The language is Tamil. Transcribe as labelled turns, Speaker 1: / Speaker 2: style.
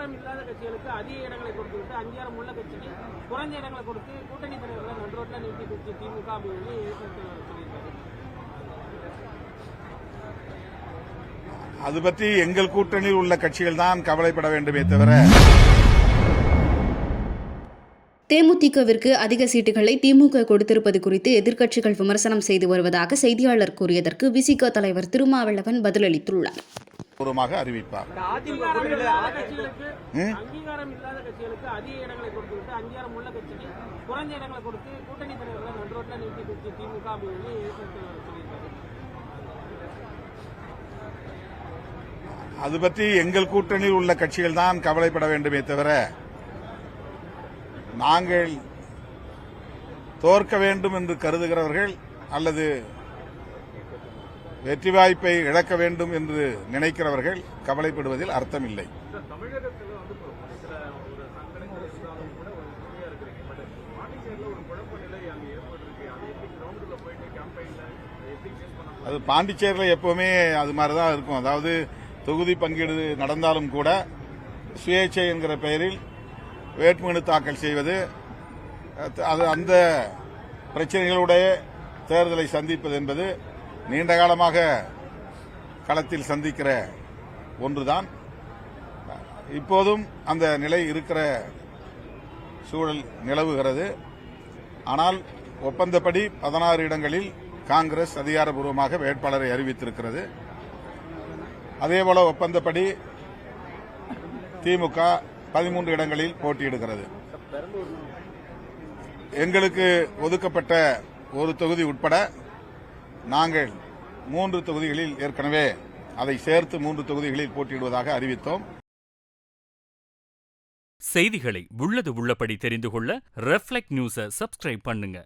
Speaker 1: அங்கீகாரம் இல்லாத கட்சிகளுக்கு அதிக இடங்களை கொடுத்துவிட்டு அங்கீகாரம் உள்ள கட்சிக்கு குறைஞ்ச இடங்களை கொடுத்து கூட்டணி தலைவர்களை நடுரோட்டில் நிறுத்தி கொடுத்து திமுக அப்படின்னு சொல்லியிருக்காரு.
Speaker 2: அது பற்றி எங்கள் கூட்டணியில் உள்ள கட்சிகள் தான் கவலைப்பட வேண்டுமே தவிர,
Speaker 3: தேமுதிகவிற்கு அதிக சீட்டுகளை திமுக கொடுத்திருப்பது குறித்து எதிர்க்கட்சிகள் விமர்சனம் செய்து வருவதாக செய்தியாளர் கூறியதற்கு விசிக தலைவர் திருமாவளவன் பதிலளித்துள்ளார்.
Speaker 2: அறிவிப்பார்.
Speaker 1: அங்கீகாரம் இல்லாத கட்சிகளுக்கு அதிக இடங்களை கொடுத்துவிட்டு அங்கீகாரம் உள்ள கட்சிக்கு குறைஞ்ச இடங்களை கொடுத்து கூட்டணி தலைவர்களை நடுரோட்டில் நிறுத்தி கொடுத்து திமுக அப்படின்னு சொல்லியிருக்காரு.
Speaker 2: அது பற்றி எங்கள் கூட்டணியில் உள்ள கட்சிகள் தான் கவலைப்பட வேண்டுமே தவிர, நாங்கள் தோற்க வேண்டும் என்று கருதுகிறவர்கள் அல்லது வெற்றி வாய்ப்பை இழக்க வேண்டும் என்று நினைக்கிறவர்கள் கவலைப்படுவதில் அர்த்தமில்லை. அது பாண்டிச்சேரியில் எப்பவுமே அது மாதிரிதான் இருக்கும். அதாவது தொகுதி பங்கீடு நடந்தாலும் கூட சுயேட்சை என்கிற பெயரில் வேட்புமனு தாக்கல் செய்வது, அது அந்த பிரச்சனைகளுடைய தேர்தலை சந்திப்பது என்பது நீண்ட காலமாக களத்தில் சந்திக்கிற ஒன்றுதான். இப்போதும் அந்த நிலை இருக்கிற சூழல் நிலவுகிறது. ஆனால் ஒப்பந்தப்படி 16 இடங்களில் காங்கிரஸ் அதிகாரப்பூர்வமாக வேட்பாளரை அறிவித்திருக்கிறது. அதேபோல ஒப்பந்தப்படி திமுக 13 இடங்களில் போட்டியிடுகிறது. எங்களுக்கு ஒதுக்கப்பட்ட ஒரு தொகுதி உட்பட நாங்கள் 3 தொகுதிகளில் ஏற்கனவே அதை சேர்த்து 3 தொகுதிகளில் போட்டியிடுவதாக அறிவித்தோம்.
Speaker 4: செய்திகளை உள்ளது உள்ளபடி தெரிந்து கொள்ள ரெஃப்ளெக்ட் நியூஸை சப்ஸ்கிரைப் பண்ணுங்க.